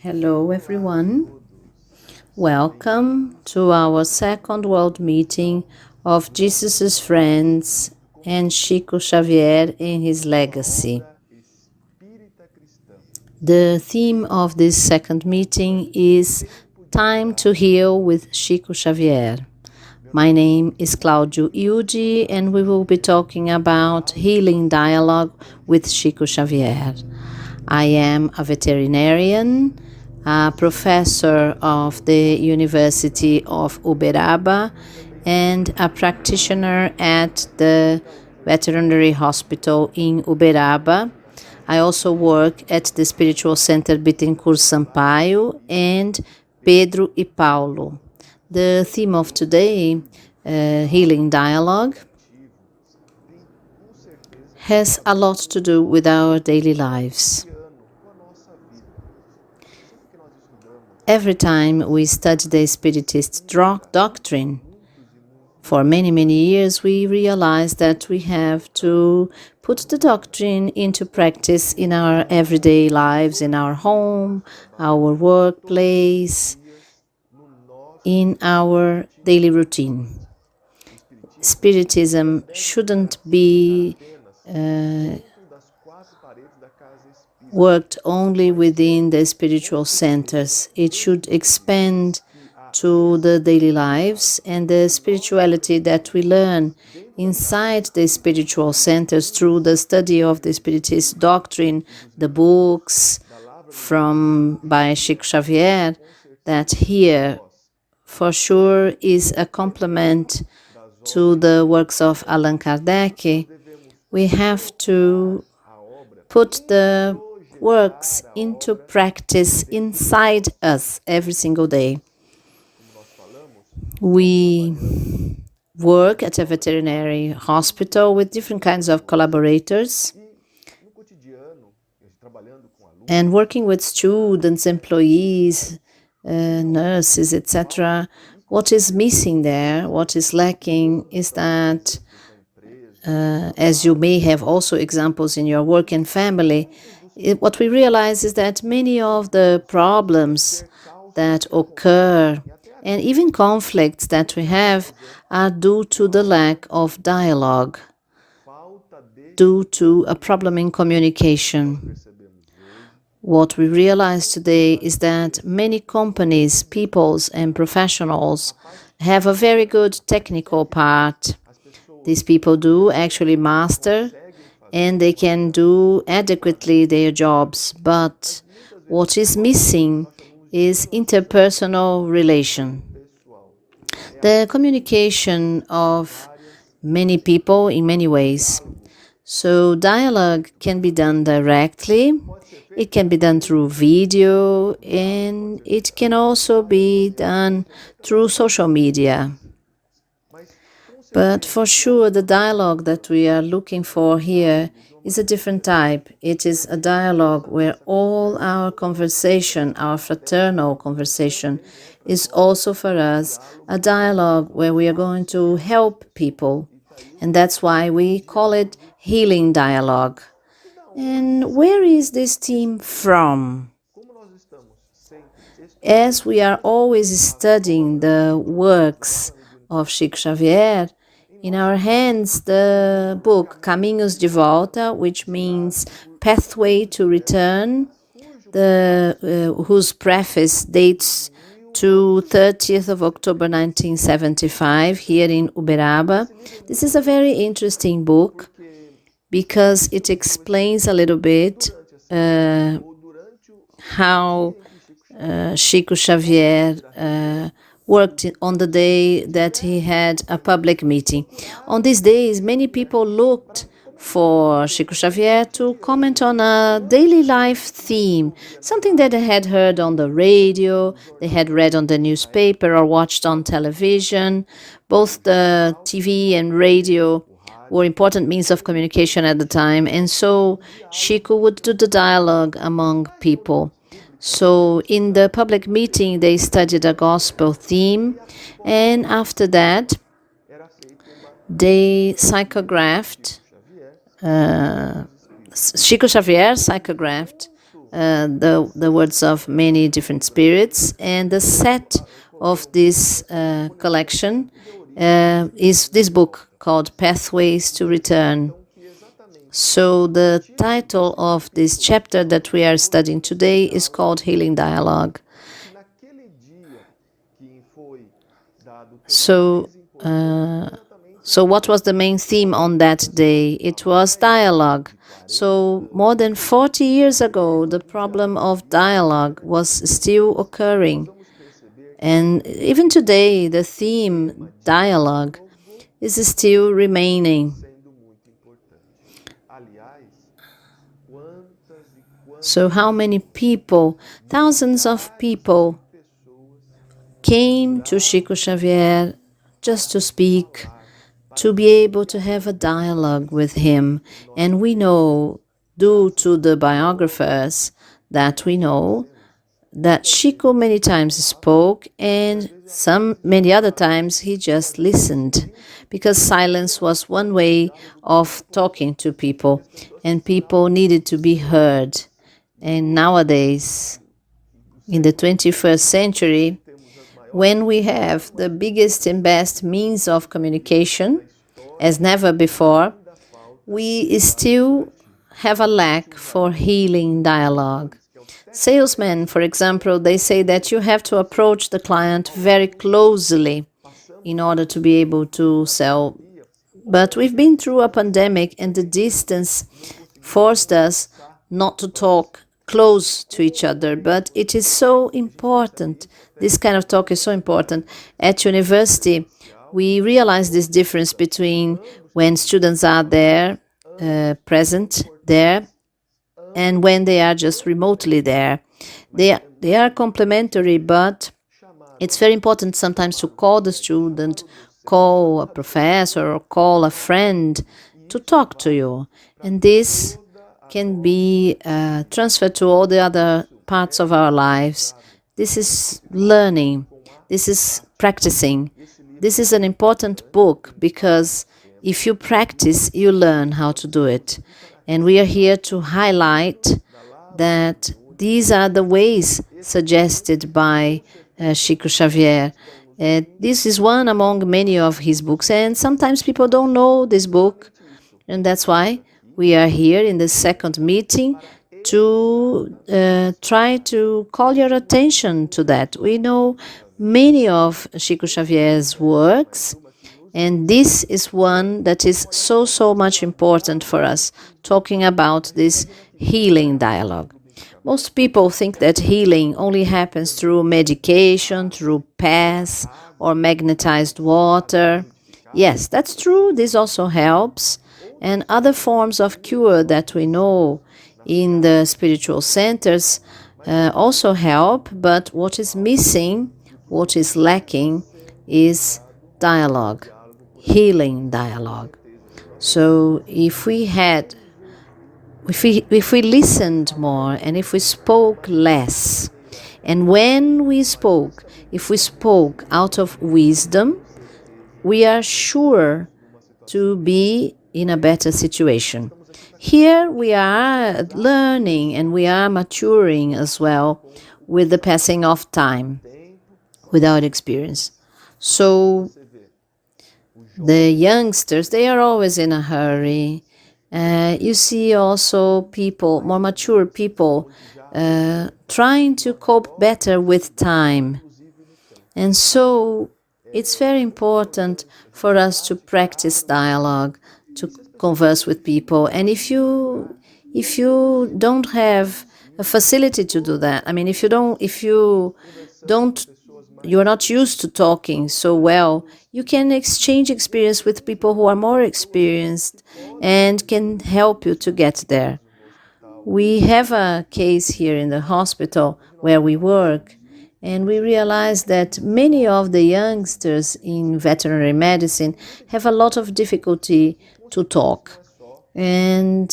Hello, everyone. Welcome to our second world meeting of Jesus' friends and Chico Xavier and his legacy. The theme of this second meeting is Time to Heal with Chico Xavier. My name is Cláudio Yudi, and we will be talking about healing dialogue with Chico Xavier. I am a veterinarian, a professor of the University of Uberaba, and a practitioner at the veterinary hospital in Uberaba. I also work at the Spiritual Center Bittencourt Sampaio and Pedro e Paulo. The theme of today, healing dialogue, has a lot to do with our daily lives. Every time we study the Spiritist doctrine, for many, many years, we realize that we have to put the doctrine into practice in our everyday lives, in our home, our workplace, in our daily routine. Spiritism shouldn't be worked only within the spiritual centers. It should expand to the daily lives and the spirituality that we learn inside the spiritual centers through the study of the Spiritist doctrine, the books by Chico Xavier, that here for sure is a complement to the works of Allan Kardec. We have to put the works into practice inside us every single day. We work at a veterinary hospital with different kinds of collaborators and working with students, employees, nurses, etc. What is missing there, what is lacking, is that, as you may have also examples in your work and family, what we realize is that many of the problems that occur and even conflicts that we have are due to the lack of dialogue, due to a problem in communication. What we realize today is that many companies, peoples, and professionals have a very good technical part. These people do actually master and they can do adequately their jobs, but what is missing is interpersonal relation. The communication of many people in many ways. So dialogue can be done directly, it can be done through video, and it can also be done through social media. But for sure, the dialogue that we are looking for here is a different type. It is a dialogue where all our conversation, our fraternal conversation, is also for us a dialogue where we are going to help people. And that's why we call it healing dialogue. And where is this theme from? As we are always studying the works of Chico Xavier, in our hands the book Caminhos de Volta, which means Pathway to Return, whose preface dates to 30th of October 1975 here in Uberaba. This is a very interesting book because it explains a little bit how Chico Xavier worked on the day that he had a public meeting. On these days, many people looked for Chico Xavier to comment on a daily life theme, something that they had heard on the radio, they had read on the newspaper or watched on television. Both the TV and radio were important means of communication at the time, and so Chico would do the dialogue among people. So in the public meeting, they studied a gospel theme, and after that, they psychographed, Chico Xavier psychographed the words of many different spirits. And the set of this collection is this book called Pathways to Return. So the title of this chapter that we are studying today is called Healing Dialogue. So what was the main theme on that day? It was dialogue. So more than 40 years ago, the problem of dialogue was still occurring. And even today, the theme dialogue is still remaining. So how many people, thousands of people, came to Chico Xavier just to speak, to be able to have a dialogue with him. And we know, due to the biographers that we know, that Chico many times spoke and many other times he just listened, because silence was one way of talking to people and people needed to be heard. And nowadays, in the 21st century, when we have the biggest and best means of communication as never before, we still have a lack for healing dialogue. Salesmen, for example, they say that you have to approach the client very closely in order to be able to sell. But we've been through a pandemic and the distance forced us not to talk close to each other, but it is so important. This kind of talk is so important. At university, we realize this difference between when students are there, present there, and when they are just remotely there. They are complementary, but it's very important sometimes to call the student, call a professor, or call a friend to talk to you. And this can be transferred to all the other parts of our lives. This is learning. This is practicing. This is an important book because if you practice, you learn how to do it. And we are here to highlight that these are the ways suggested by Chico Xavier. This is one among many of his books, and sometimes people don't know this book, and that's why we are here in the second meeting to try to call your attention to that. We know many of Chico Xavier's works, and this is one that is so much important for us, talking about this healing dialogue. Most people think that healing only happens through medication, through paths, or magnetized water. Yes, that's true. This also helps. And other forms of cure that we know in the spiritual centers also help. But what is missing, what is lacking, is dialogue, healing dialogue. So if we listened more and if we spoke less, and when we spoke, if we spoke out of wisdom, we are sure to be in a better situation. Here we are learning and we are maturing as well with the passing of time, with our experience. So the youngsters, they are always in a hurry. You see also people, more mature people, trying to cope better with time. And so it's very important for us to practice dialogue, to converse with people. And if you don't have a facility to do that, I mean, if you're not used to talking so well, you can exchange experience with people who are more experienced and can help you to get there. We have a case here in the hospital where we work, and we realize that many of the youngsters in veterinary medicine have a lot of difficulty to talk. And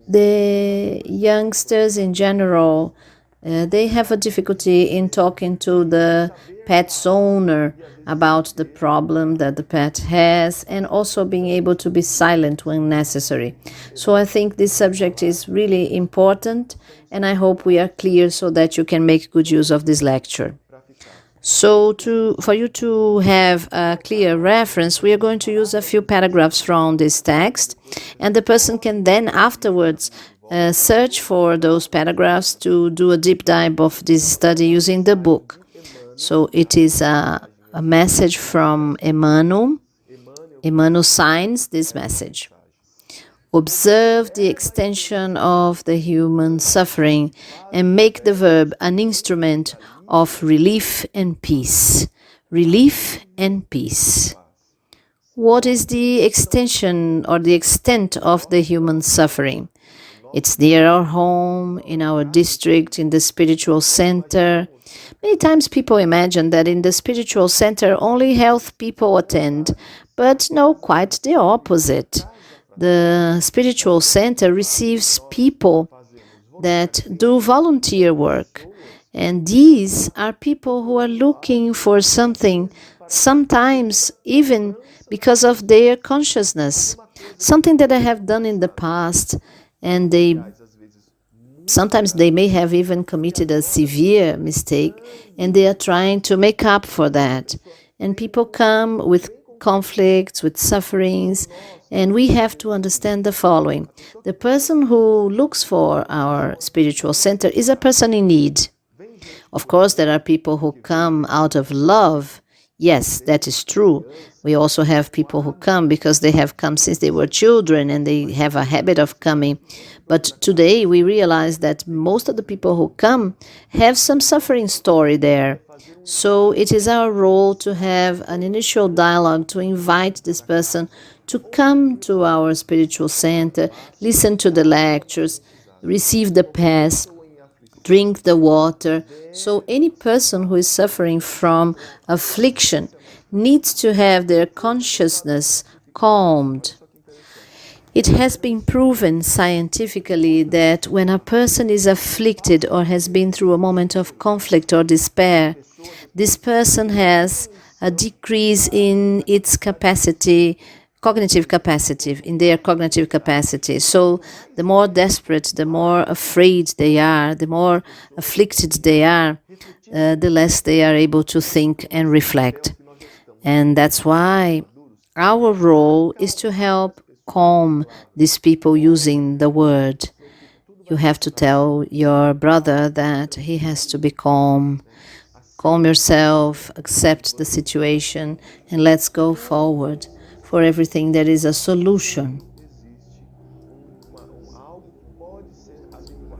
the youngsters in general, They have a difficulty in talking to the pet's owner about the problem that the pet has, and also being able to be silent when necessary. So I think this subject is really important, and I hope we are clear so that you can make good use of this lecture. So, for you to have a clear reference, we are going to use a few paragraphs from this text, and the person can then afterwards search for those paragraphs to do a deep dive of this study using the book. So, it is a message from Emmanuel. Emmanuel signs this message. Observe the extension of the human suffering and make the verb an instrument of relief and peace. Relief and peace. What is the extension or the extent of the human suffering? It's near our home, in our district, in the spiritual center. Many times people imagine that in the spiritual center only health people attend, but no, quite the opposite. The spiritual center receives people that do volunteer work. And these are people who are looking for something, sometimes even because of their consciousness, something that I have done in the past, and sometimes they may have even committed a severe mistake, and they are trying to make up for that. And people come with conflicts, with sufferings, and we have to understand the following. The person who looks for our spiritual center is a person in need. Of course, there are people who come out of love. Yes, that is true. We also have people who come because they have come since they were children and they have a habit of coming. But today we realize that most of the people who come have some suffering story there. So it is our role to have an initial dialogue, to invite this person to come to our spiritual center, listen to the lectures, receive the pass, drink the water. So any person who is suffering from affliction needs to have their consciousness calmed. It has been proven scientifically that when a person is afflicted or has been through a moment of conflict or despair, this person has a decrease in its capacity, cognitive capacity, in their cognitive capacity. So the more desperate, the more afraid they are, the more afflicted they are, the less they are able to think and reflect. And that's why our role is to help calm these people using the word. You have to tell your brother that he has to be calm. Calm yourself, accept the situation, and let's go forward. For everything there is a solution.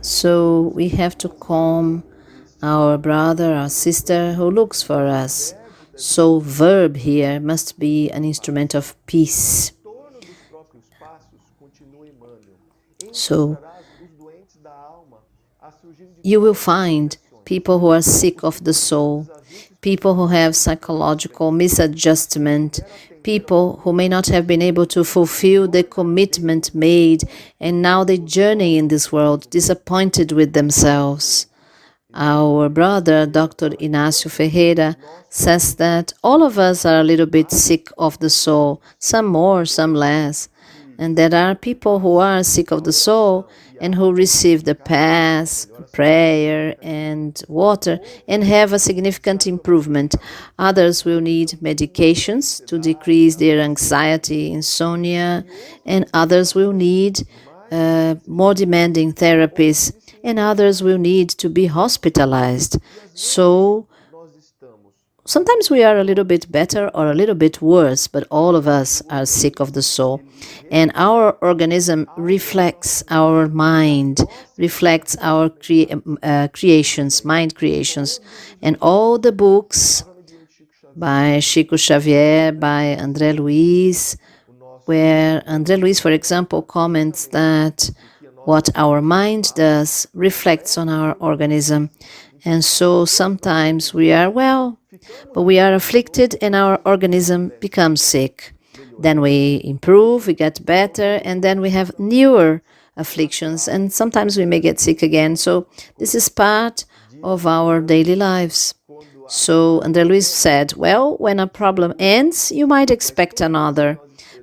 So we have to calm our brother, our sister who looks for us. So verb here must be an instrument of peace. So you will find people who are sick of the soul, people who have psychological misadjustment, people who may not have been able to fulfill the commitment made, and now they journey in this world disappointed with themselves. Our brother, Dr. Inácio Ferreira, says that all of us are a little bit sick of the soul, some more, some less. And there are people who are sick of the soul and who receive the pass, prayer, and water and have a significant improvement. Others will need medications to decrease their anxiety, insomnia, and others will need more demanding therapies, and others will need to be hospitalized. So sometimes we are a little bit better or a little bit worse, but all of us are sick of the soul. And our organism reflects our mind, reflects our creations, mind creations. And all the books by Chico Xavier, by André Luiz, where André Luiz, for example, comments that what our mind does reflects on our organism. And so sometimes we are well, but we are afflicted and our organism becomes sick. Then we improve, we get better, and then we have newer afflictions, and sometimes we may get sick again. So this is part of our daily lives. So André Luiz said, well, when a problem ends, you might expect another.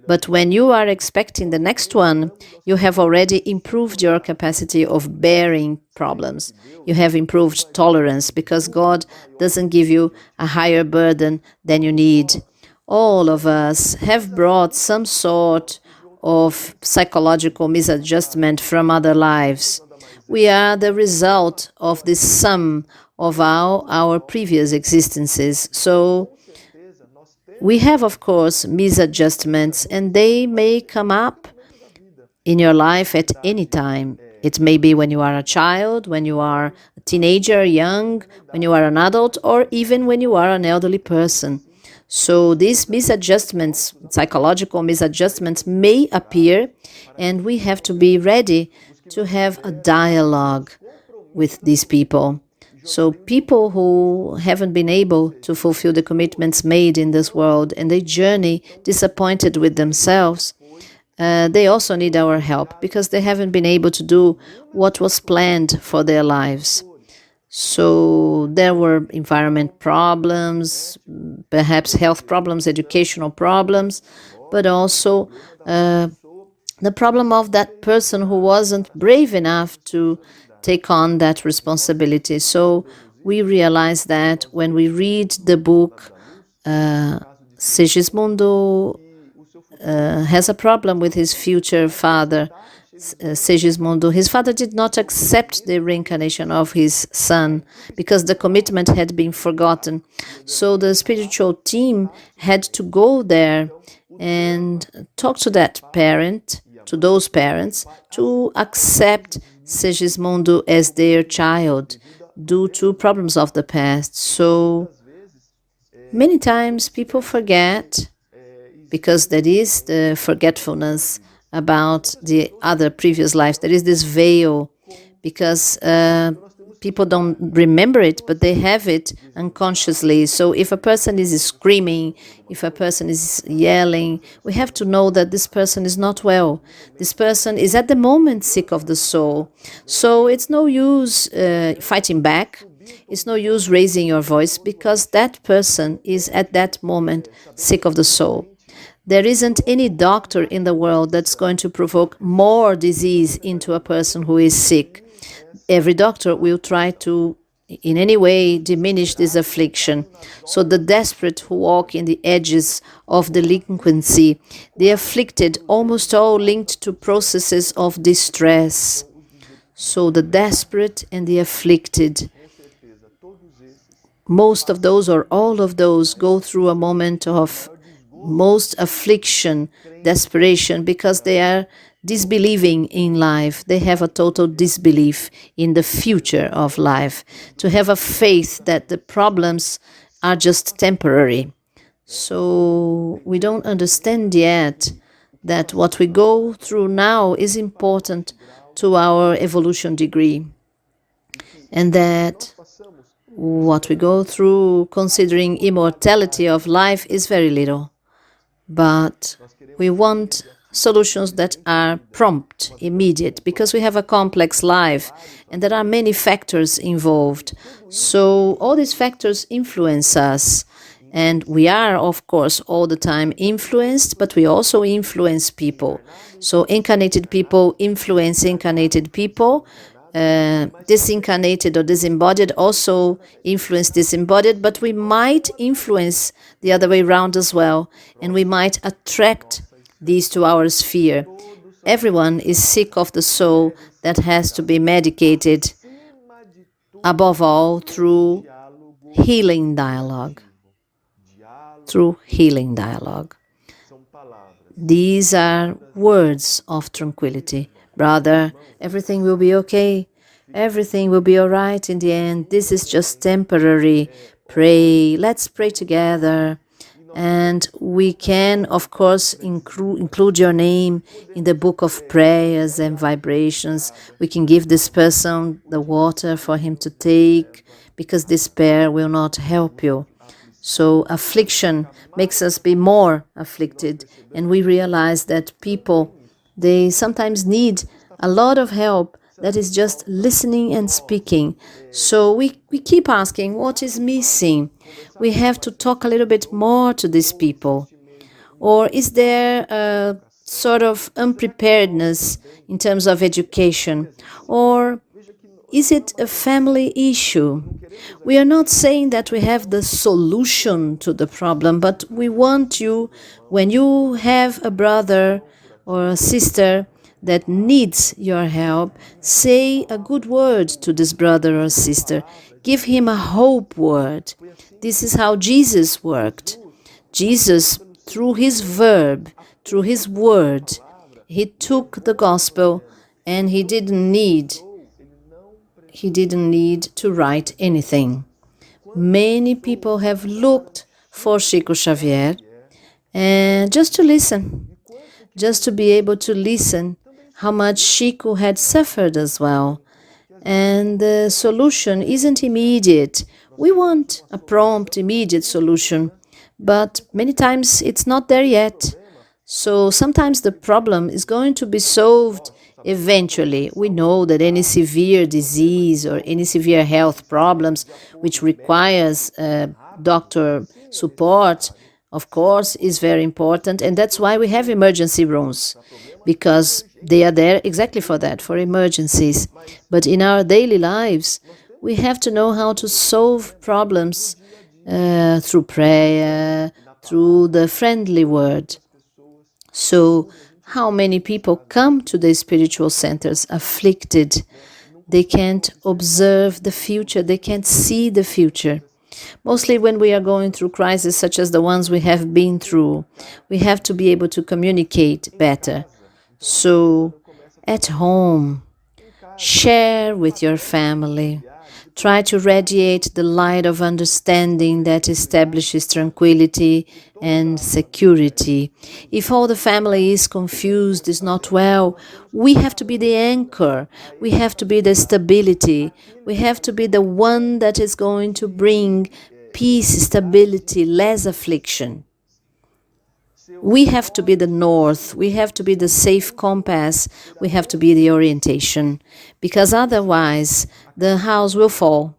But when you are expecting the next one, you have already improved your capacity of bearing problems. You have improved tolerance because God doesn't give you a higher burden than you need. All of us have brought some sort of psychological misadjustment from other lives. We are the result of the sum of our previous existences. So we have, of course, misadjustments, and they may come up in your life at any time. It may be when you are a child, when you are a teenager, young, when you are an adult, or even when you are an elderly person. So these misadjustments, psychological misadjustments, may appear, and we have to be ready to have a dialogue with these people. So people who haven't been able to fulfill the commitments made in this world and they journey disappointed with themselves, they also need our help because they haven't been able to do what was planned for their lives. So there were environment problems, perhaps health problems, educational problems, but also the problem of that person who wasn't brave enough to take on that responsibility. So we realize that when we read the book, Sigismundo has a problem with his future father, Sigismundo. His father did not accept the reincarnation of his son because the commitment had been forgotten. So the spiritual team had to go there and talk to that parent, to those parents, to accept Sigismundo as their child due to problems of the past. So many times people forget because there is the forgetfulness about the other previous lives. There is this veil because people don't remember it, but they have it unconsciously. So if a person is screaming, if a person is yelling, we have to know that this person is not well. This person is at the moment sick of the soul. So it's no use fighting back. It's no use raising your voice because that person is at that moment sick of the soul. There isn't any doctor in the world that's going to provoke more disease into a person who is sick. Every doctor will try to, in any way, diminish this affliction. So the desperate who walk in the edges of delinquency, the afflicted, almost all linked to processes of distress. So the desperate and the afflicted, most of those or all of those go through a moment of most affliction, desperation, because they are disbelieving in life. They have a total disbelief in the future of life. To have a faith that the problems are just temporary. So we don't understand yet that what we go through now is important to our evolution degree. And that what we go through considering immortality of life is very little. But we want solutions that are prompt, immediate, because we have a complex life and there are many factors involved. So all these factors influence us. And we are, of course, all the time influenced, but we also influence people. So incarnated people influence incarnated people. Disincarnated or disembodied also influence disembodied, but we might influence the other way around as well, and we might attract these to our sphere. Everyone is sick of the soul that has to be medicated, above all through healing dialogue. Through healing dialogue. These are words of tranquility. Brother, everything will be okay. Everything will be all right in the end. This is just temporary. Pray. Let's pray together. And we can, of course, include your name in the book of prayers and vibrations. We can give this person the water for him to take, because despair will not help you. So affliction makes us be more afflicted, and we realize that people, they sometimes need a lot of help that is just listening and speaking. So we keep asking, what is missing? We have to talk a little bit more to these people. Or is there a sort of unpreparedness in terms of education? Or is it a family issue? We are not saying that we have the solution to the problem, but we want you, when you have a brother or a sister that needs your help, say a good word to this brother or sister. Give him a hope word. This is how Jesus worked. Jesus, through his verb, through his word, he took the gospel and he didn't need to write anything. Many people have looked for Chico Xavier and just to listen, just to be able to listen how much Chico had suffered as well. And the solution isn't immediate. We want a prompt, immediate solution, but many times it's not there yet. So sometimes the problem is going to be solved eventually. We know that any severe disease or any severe health problems which requires doctor support, of course, is very important. And that's why we have emergency rooms, because they are there exactly for that, for emergencies. But in our daily lives, we have to know how to solve problems through prayer, through the friendly word. So, how many people come to the spiritual centers afflicted? They can't observe the future, they can't see the future. Mostly when we are going through crises such as the ones we have been through, we have to be able to communicate better. So, at home, share with your family. Try to radiate the light of understanding that establishes tranquility and security. If all the family is confused, is not well, we have to be the anchor. We have to be the stability. We have to be the one that is going to bring peace, stability, less affliction. We have to be the north, we have to be the safe compass, we have to be the orientation, because otherwise the house will fall.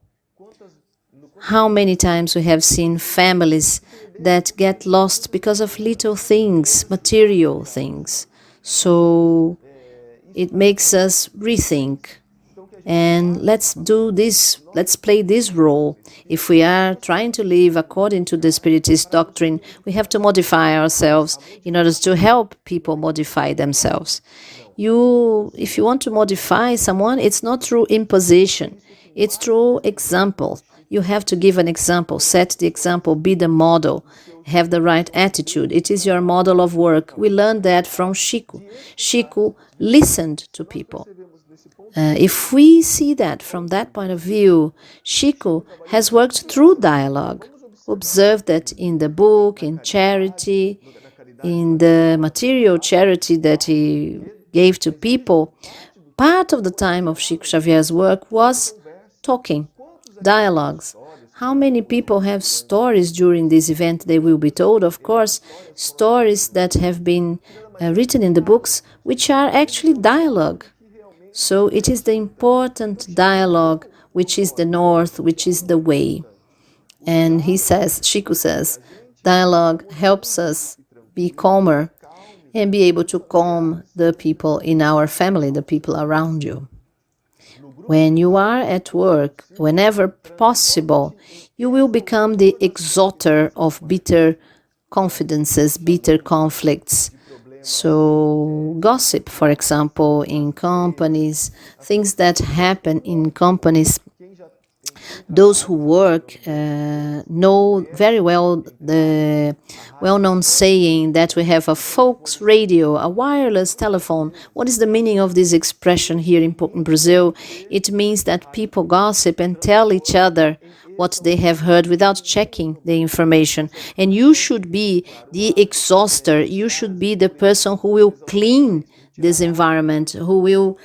How many times we have seen families that get lost because of little things, material things. So it makes us rethink. And let's do this, let's play this role. If we are trying to live according to the Spiritist doctrine, we have to modify ourselves in order to help people modify themselves. If you want to modify someone, it's not through imposition, it's through example. You have to give an example, set the example, be the model, have the right attitude. It is your model of work. We learned that from Chico. Chico listened to people. If we see that from that point of view, Chico has worked through dialogue. Observe that in the book, in charity, in the material charity that he gave to people, part of the time of Chico Xavier's work was talking, dialogues. How many people have stories during this event? They will be told, of course, stories that have been written in the books, which are actually dialogue. So it is the important dialogue which is the north, which is the way. And Chico says, dialogue helps us be calmer and be able to calm the people in our family, the people around you. When you are at work, whenever possible, you will become the exhauster of bitter confidences, bitter conflicts. So gossip, for example, in companies, things that happen in companies, those who work know very well the well-known saying that we have a folks radio, a wireless telephone. What is the meaning of this expression here in Brazil? It means that people gossip and tell each other what they have heard without checking the information. And you should be the exhauster. You should be the person who will clean this environment, who will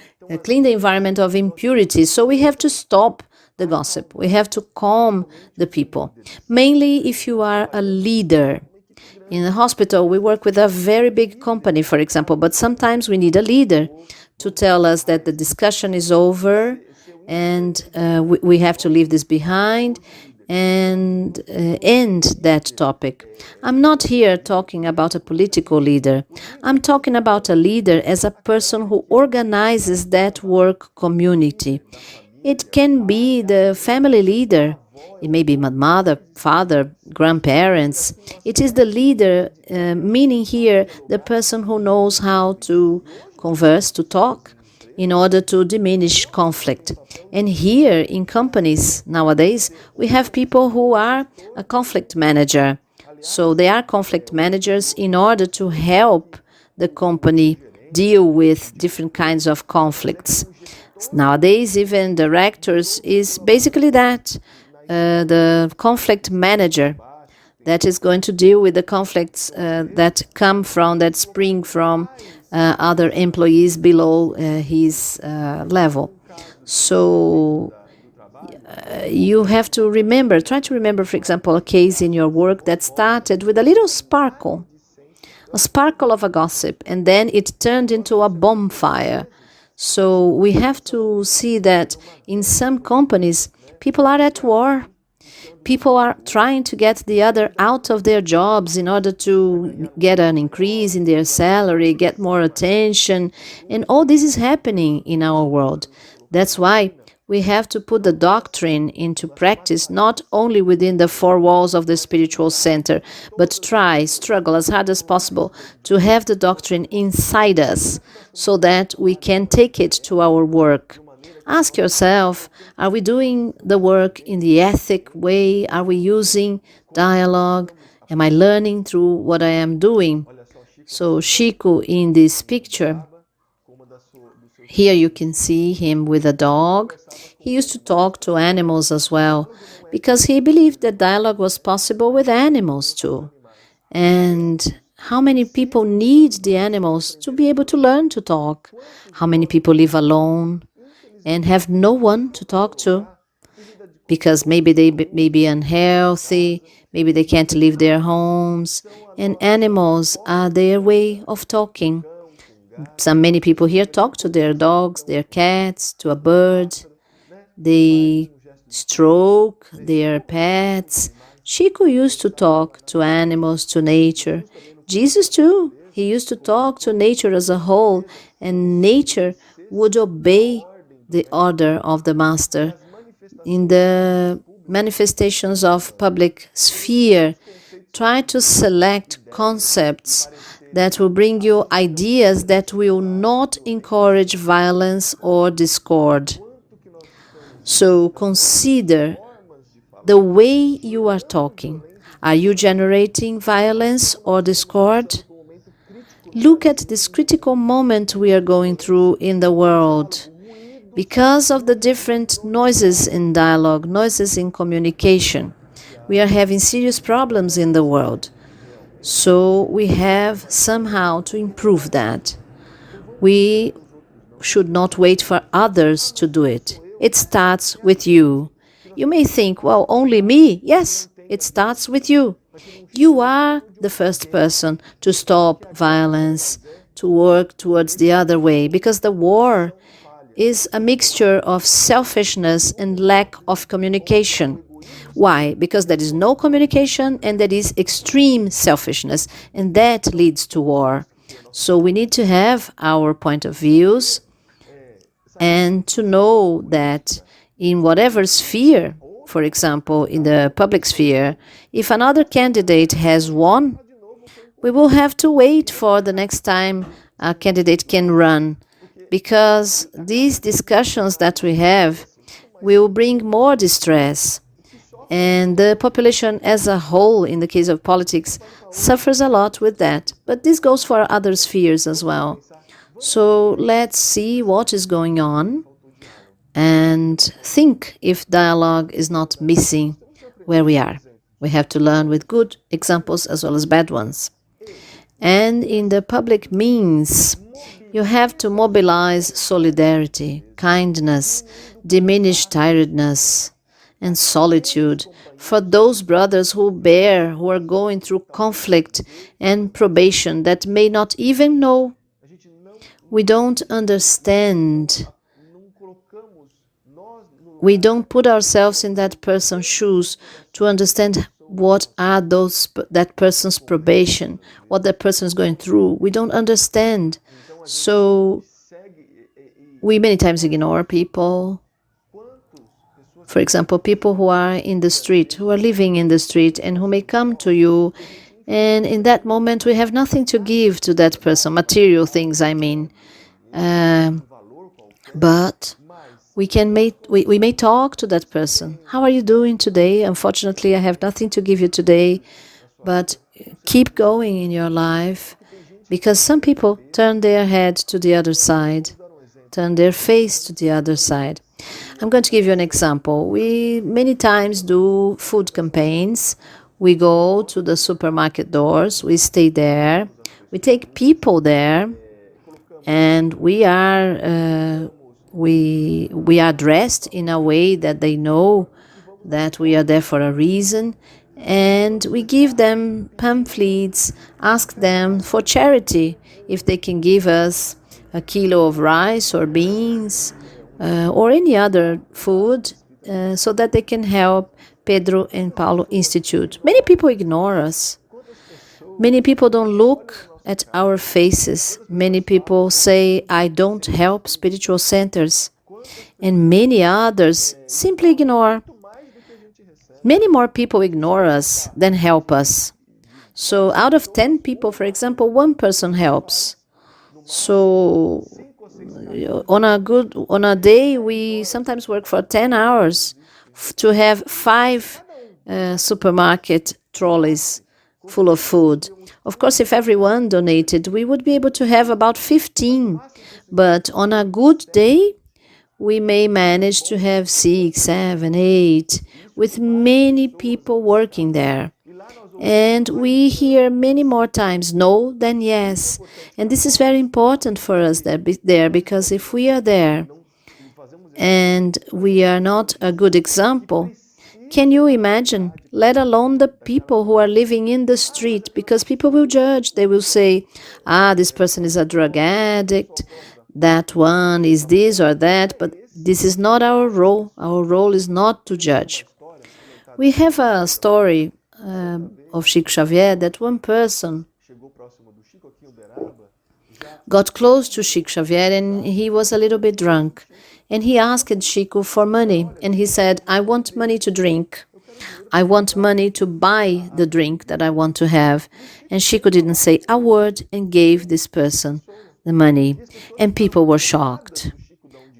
clean the environment of impurities. So we have to stop the gossip. We have to calm the people. Mainly if you are a leader. In a hospital, we work with a very big company, for example, but sometimes we need a leader to tell us that the discussion is over and we have to leave this behind and end that topic. I'm not here talking about a political leader. I'm talking about a leader as a person who organizes that work community. It can be the family leader. It may be my mother, father, grandparents. It is the leader, meaning here the person who knows how to converse, to talk, in order to diminish conflict. And here in companies nowadays, we have people who are a conflict manager. So they are conflict managers in order to help the company deal with different kinds of conflicts. Nowadays, even directors is basically that, the conflict manager that is going to deal with the conflicts that come from, that spring from other employees below his level. So you have to remember, try to remember, for example, a case in your work that started with a little sparkle, a sparkle of a gossip, and then it turned into a bonfire. So we have to see that in some companies, people are at war. People are trying to get the other out of their jobs in order to get an increase in their salary, get more attention. And all this is happening in our world. That's why we have to put the doctrine into practice, not only within the four walls of the spiritual center, but struggle as hard as possible to have the doctrine inside us so that we can take it to our work. Ask yourself, are we doing the work in the ethic way? Are we using dialogue? Am I learning through what I am doing? So Chico in this picture, here you can see him with a dog. He used to talk to animals as well because he believed that dialogue was possible with animals too. And how many people need the animals to be able to learn to talk? How many people live alone and have no one to talk to because maybe they may be unhealthy, maybe they can't leave their homes, and animals are their way of talking. Many people here talk to their dogs, their cats, to a bird. They stroke their pets. Chico used to talk to animals, to nature. Jesus too, he used to talk to nature as a whole, and nature would obey the order of the master. In the manifestations of public sphere, try to select concepts that will bring you ideas that will not encourage violence or discord. So consider the way you are talking. Are you generating violence or discord? Look at this critical moment we are going through in the world. Because of the different noises in dialogue, noises in communication, we are having serious problems in the world. So we have somehow to improve that. We should not wait for others to do it. It starts with you. You may think, well, only me? Yes, it starts with you. You are the first person to stop violence, to work towards the other way, because the war is a mixture of selfishness and lack of communication. Why? Because there is no communication and there is extreme selfishness, and that leads to war. So we need to have our point of views and to know that in whatever sphere, for example, in the public sphere, if another candidate has won, we will have to wait for the next time a candidate can run, because these discussions that we have will bring more distress. And the population as a whole, in the case of politics, suffers a lot with that. But this goes for other spheres as well. So let's see what is going on and think if dialogue is not missing where we are. We have to learn with good examples as well as bad ones. And in the public means, you have to mobilize solidarity, kindness, diminish tiredness, and solitude for those brothers who are going through conflict and probation that may not even know. We don't understand. We don't put ourselves in that person's shoes to understand what are that person's probation, what that person is going through. We don't understand. So we many times ignore people. For example, people who are in the street, who are living in the street, and who may come to you, and in that moment we have nothing to give to that person, material things, I mean. But we may talk to that person. How are you doing today? Unfortunately, I have nothing to give you today, but keep going in your life, because some people turn their head to the other side, turn their face to the other side. I'm going to give you an example. We many times do food campaigns. We go to the supermarket doors, we stay there, we take people there, and we are dressed in a way that they know that we are there for a reason, and we give them pamphlets, ask them for charity if they can give us a kilo of rice or beans or any other food so that they can help Pedro and Paulo Institute. Many people ignore us. Many people don't look at our faces. Many people say, I don't help spiritual centers. And many others simply ignore. Many more people ignore us than help us. So out of 10 people, for example, one person helps. So on a day, we sometimes work for 10 hours to have 5 supermarket trolleys full of food. Of course, if everyone donated, we would be able to have about 15. But on a good day, we may manage to have 6, 7, 8, with many people working there. And we hear many more times no than yes. And this is very important for us there, because if we are there and we are not a good example, can you imagine, let alone the people who are living in the street, because people will judge. They will say, this person is a drug addict, that one is this or that, but this is not our role. Our role is not to judge. We have a story of Chico Xavier that one person got close to Chico Xavier and he was a little bit drunk. And he asked Chico for money. And he said, I want money to drink. I want money to buy the drink that I want to have. And Chico didn't say a word and gave this person the money. And people were shocked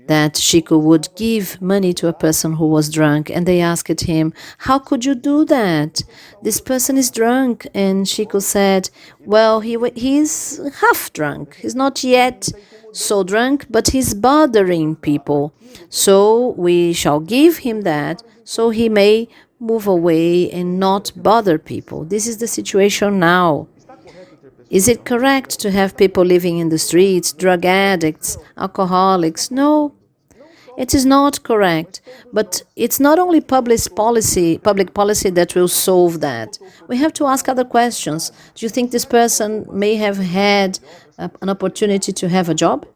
that Chico would give money to a person who was drunk. And they asked him, how could you do that? This person is drunk. And Chico said, well, he's half drunk. He's not yet so drunk, but he's bothering people. So we shall give him that so he may move away and not bother people. This is the situation now. Is it correct to have people living in the streets, drug addicts, alcoholics? No, it is not correct. But it's not only public policy that will solve that. We have to ask other questions. Do you think this person may have had an opportunity to have a job?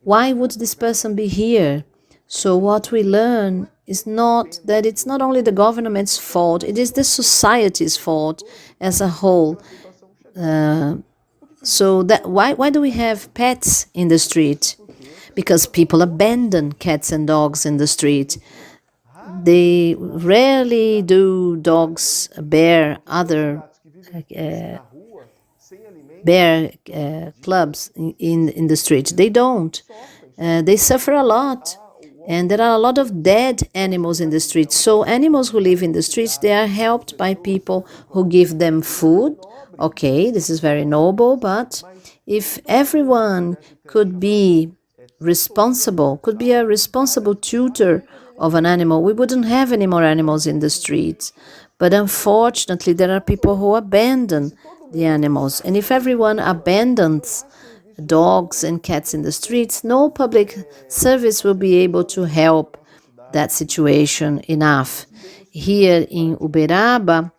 Why would this person be here? So what we learn is not that it's not only the government's fault, it is the society's fault as a whole. So that why do we have pets in the street? Because people abandon cats and dogs in the street. They rarely do dogs bear other clubs in the street. They don't. They suffer a lot. And there are a lot of dead animals in the streets. So animals who live in the streets, they are helped by people who give them food. Okay, this is very noble, but if everyone could be responsible, could be a responsible tutor of an animal, we wouldn't have any more animals in the streets. But unfortunately, there are people who abandon the animals. And if everyone abandons dogs and cats in the streets, no public service will be able to help that situation enough. Here in Uberaba,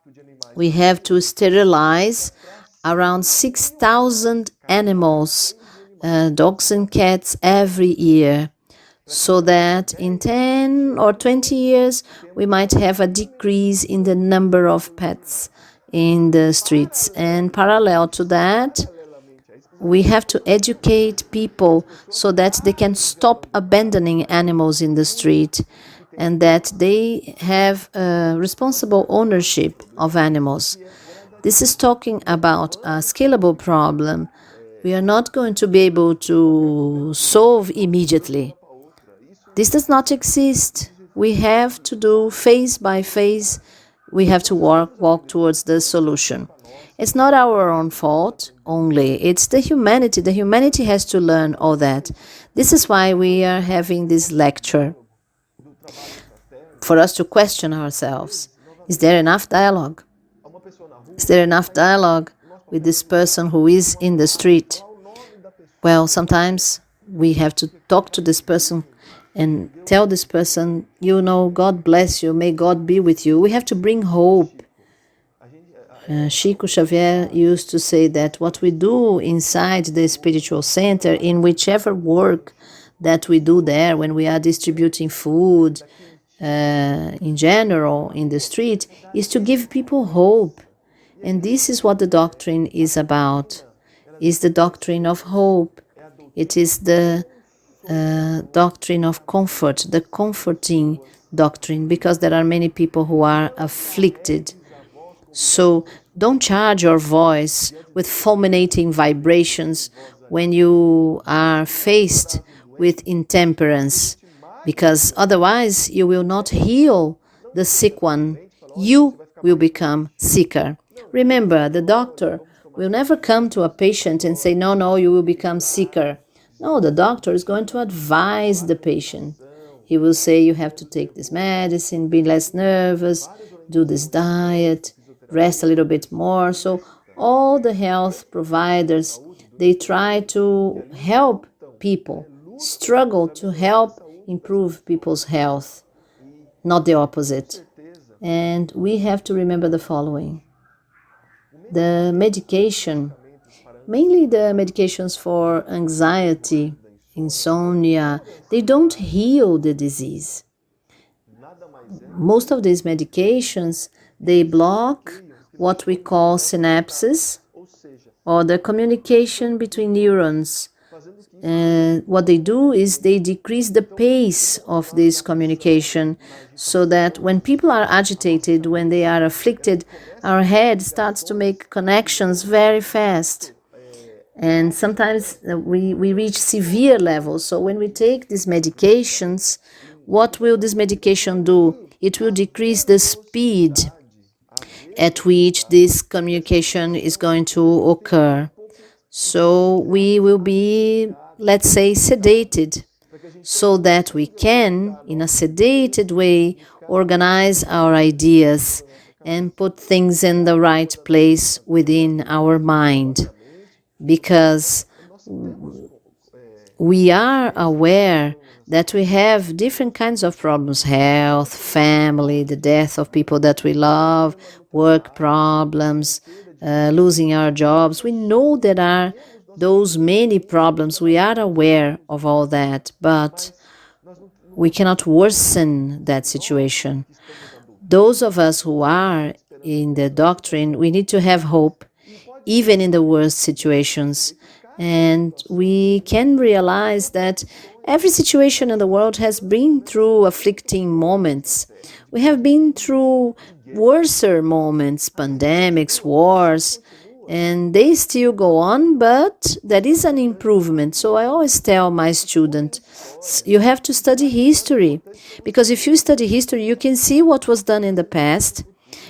we have to sterilize around 6,000 animals dogs and cats every year, so that in 10 or 20 years we might have a decrease in the number of pets in the streets. And parallel to that, we have to educate people so that they can stop abandoning animals in the street and that they have responsible ownership of animals. This is talking about a scalable problem. We are not going to be able to solve immediately. This does not exist. We have to do phase by phase. We have to walk towards the solution. It's not our own fault only. It's the humanity. The humanity has to learn all that. This is why we are having this lecture, for us to question ourselves. Is there enough dialogue? Is there enough dialogue with this person who is in the street? Well, sometimes we have to talk to this person and tell this person, you know, God bless you, may God be with you. We have to bring hope. Chico Xavier used to say that what we do inside the spiritual center, in whichever work that we do there, when we are distributing food, in general, in the street, is to give people hope. And this is what the doctrine is about, is the doctrine of hope. It is the doctrine of comfort, the comforting doctrine, because there are many people who are afflicted. So don't charge your voice with fulminating vibrations when you are faced with intemperance, because otherwise you will not heal the sick one. You will become sicker. Remember, the doctor will never come to a patient and say, no, you will become sicker. No, the doctor is going to advise the patient. He will say, you have to take this medicine, be less nervous, do this diet, rest a little bit more. So all the health providers, they try to help people, struggle to help improve people's health, not the opposite. And we have to remember the following. The medication, mainly the medications for anxiety, insomnia, they don't heal the disease. Most of these medications, they block what we call synapses, or the communication between neurons. What they do is they decrease the pace of this communication, so that when people are agitated, when they are afflicted, our head starts to make connections very fast. And sometimes we reach severe levels. So when we take these medications, what will this medication do? It will decrease the speed at which this communication is going to occur. So we will be, let's say, sedated, so that we can, in a sedated way, organize our ideas and put things in the right place within our mind. Because we are aware that we have different kinds of problems: health, family, the death of people that we love, work problems, losing our jobs. We know there are those many problems. We are aware of all that, but we cannot worsen that situation. Those of us who are in the doctrine, we need to have hope, even in the worst situations. And we can realize that every situation in the world has been through afflicting moments. We have been through worser moments, pandemics, wars, and they still go on, but there is an improvement. So I always tell my students, you have to study history, because if you study history, you can see what was done in the past,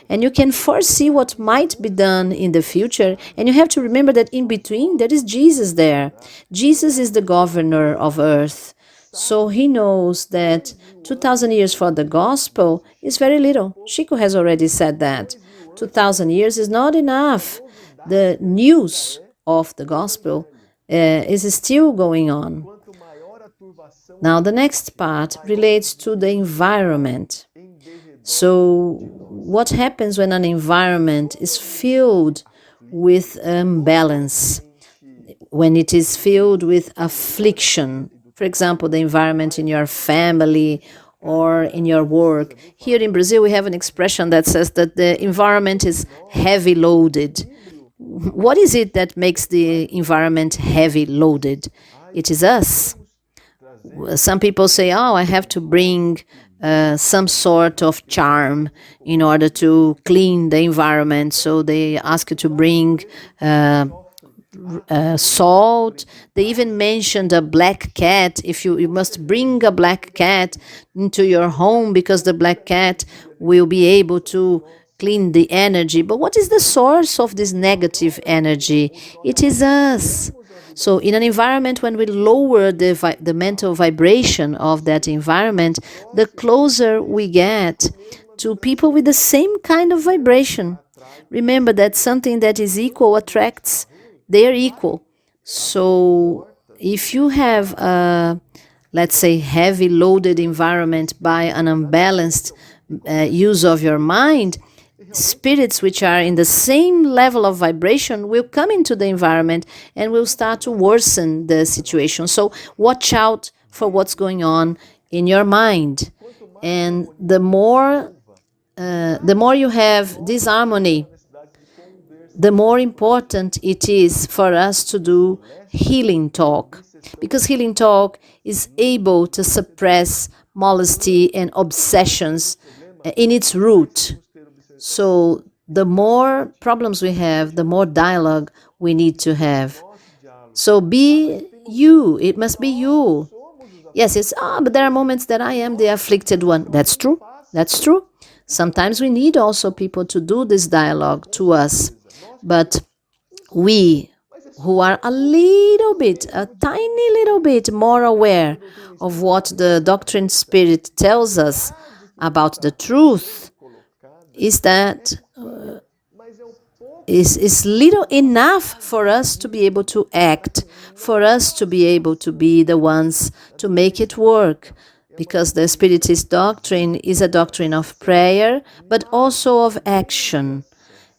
and you can foresee what might be done in the future. And you have to remember that in between, there is Jesus there. Jesus is the governor of earth. So he knows that 2,000 years for the gospel is very little. Chico has already said that. 2,000 years is not enough. The news of the gospel is still going on. Now, the next part relates to the environment. So what happens when an environment is filled with imbalance? when it is filled with affliction. For example, the environment in your family or in your work. Here in Brazil, we have an expression that says that the environment is heavy loaded. What is it that makes the environment heavy loaded? It is us. Some people say, oh, I have to bring some sort of charm in order to clean the environment. So they ask you to bring salt. They even mentioned a black cat. If you must bring a black cat into your home because the black cat will be able to clean the energy. But what is the source of this negative energy? It is us. So in an environment, when we lower the mental vibration of that environment, the closer we get to people with the same kind of vibration. Remember that something that is equal attracts, they are equal. So if you have a, let's say, heavy loaded environment by an unbalanced use of your mind, spirits which are in the same level of vibration will come into the environment and will start to worsen the situation. So watch out for what's going on in your mind. And the more you have disharmony, the more important it is for us to do healing talk. Because healing talk is able to suppress modesty and obsessions in its root. So the more problems we have, the more dialogue we need to have. So be you. It must be you. Yes, but there are moments that I am the afflicted one. That's true. That's true. Sometimes we need also people to do this dialogue to us. But we who are a little bit, a tiny little bit more aware of what the doctrine spirit tells us about the truth, is that is little enough for us to be able to act, for us to be able to be the ones to make it work. Because the Spiritist doctrine is a doctrine of prayer, but also of action.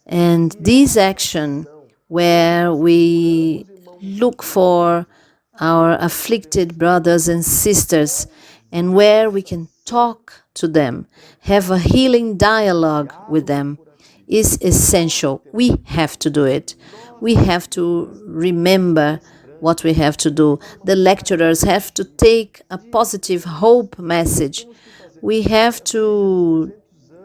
And this action, where we look for our afflicted brothers and sisters, and where we can talk to them, have a healing dialogue with them, is essential. We have to do it. We have to remember what we have to do. The lecturers have to take a positive hope message. We have to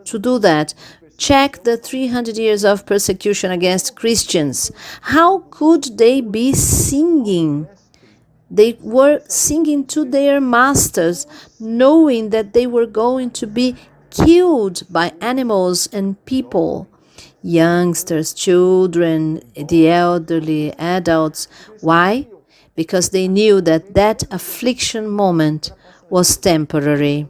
do that. Check the 300 years of persecution against Christians. How could they be singing? They were singing to their masters, knowing that they were going to be killed by animals and people. Youngsters, children, the elderly, adults. Why? Because they knew that that affliction moment was temporary.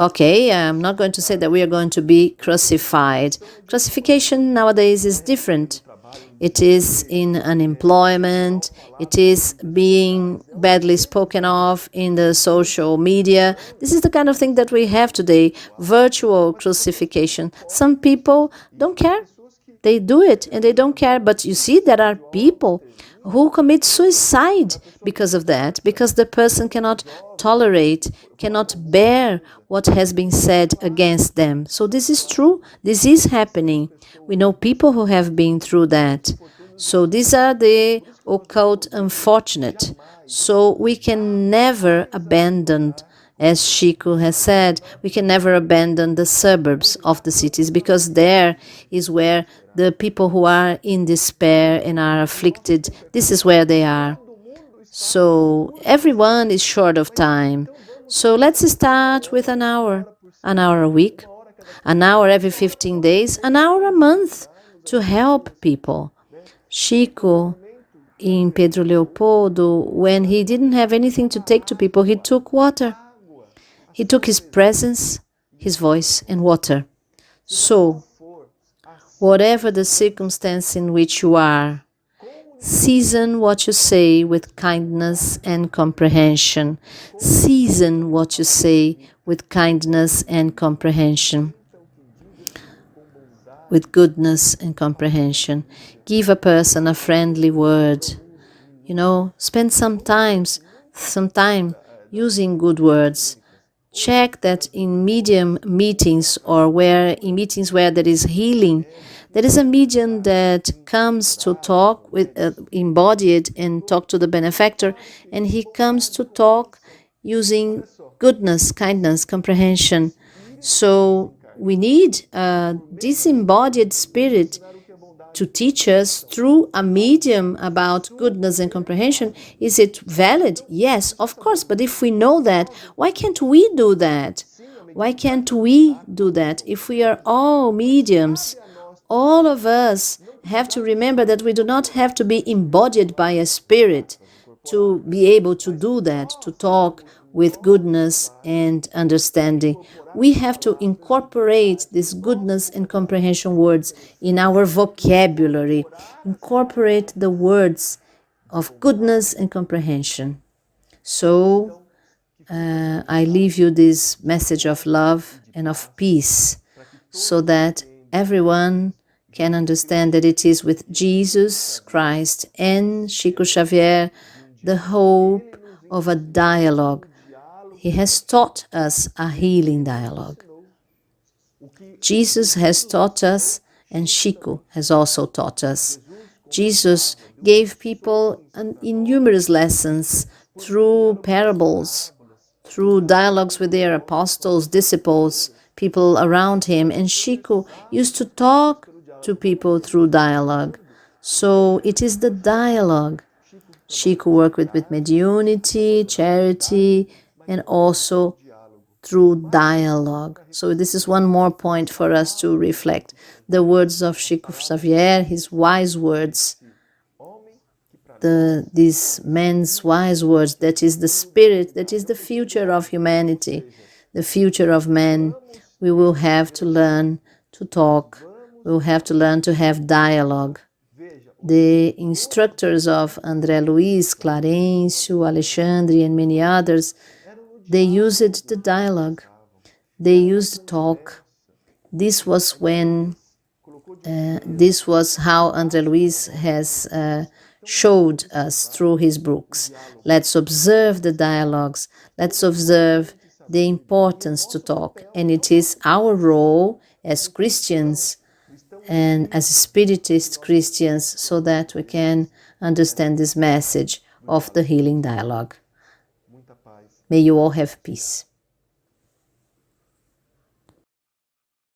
Okay, I'm not going to say that we are going to be crucified. Crucifixion nowadays is different. It is in unemployment. It is being badly spoken of in the social media. This is the kind of thing that we have today, virtual crucifixion. Some people don't care. They do it and they don't care. But you see, there are people who commit suicide because of that, because the person cannot tolerate, cannot bear what has been said against them. So this is true. This is happening. We know people who have been through that. So these are the occult unfortunate. So we can never abandon, as Chico has said, we can never abandon the suburbs of the cities, because there is where the people who are in despair and are afflicted, this is where they are. So everyone is short of time. So let's start with an hour a week, an hour every 15 days, an hour a month to help people. Chico, in Pedro Leopoldo, when he didn't have anything to take to people, he took water. He took his presence, his voice, and water. So, whatever the circumstance in which you are, season what you say with kindness and comprehension. Season what you say with kindness and comprehension. With goodness and comprehension. Give a person a friendly word. Spend some time using good words. Check that in medium meetings or in meetings where there is healing, there is a medium that comes to talk with embodied and talk to the benefactor, and he comes to talk using goodness, kindness, comprehension. So we need a disembodied spirit to teach us through a medium about goodness and comprehension. Is it valid? Yes, of course. But if we know that, why can't we do that? Why can't we do that? If we are all mediums, all of us have to remember that we do not have to be embodied by a spirit to be able to do that, to talk with goodness and understanding. We have to incorporate this goodness and comprehension words in our vocabulary. Incorporate the words of goodness and comprehension. So, I leave you this message of love and of peace so that everyone can understand that it is with Jesus Christ and Chico Xavier the hope of a dialogue. He has taught us a healing dialogue. Jesus has taught us, and Chico has also taught us. Jesus gave people innumerous lessons through parables, through dialogues with their apostles, disciples, people around him, and Chico used to talk to people through dialogue. So it is the dialogue. Chico worked with mediunity, charity, and also through dialogue. So this is one more point for us to reflect. The words of Chico Xavier, his wise words, this man's wise words, that is the spirit, that is the future of humanity, the future of man. We will have to learn to talk. We will have to learn to have dialogue. The instructors of André Luiz, Clarencio, Alexandre, and many others, they used the dialogue. They used talk. This was how André Luiz has showed us through his books. Let's observe the dialogues. Let's observe the importance to talk. And it is our role as Christians and as Spiritist Christians so that we can understand this message of the healing dialogue. May you all have peace.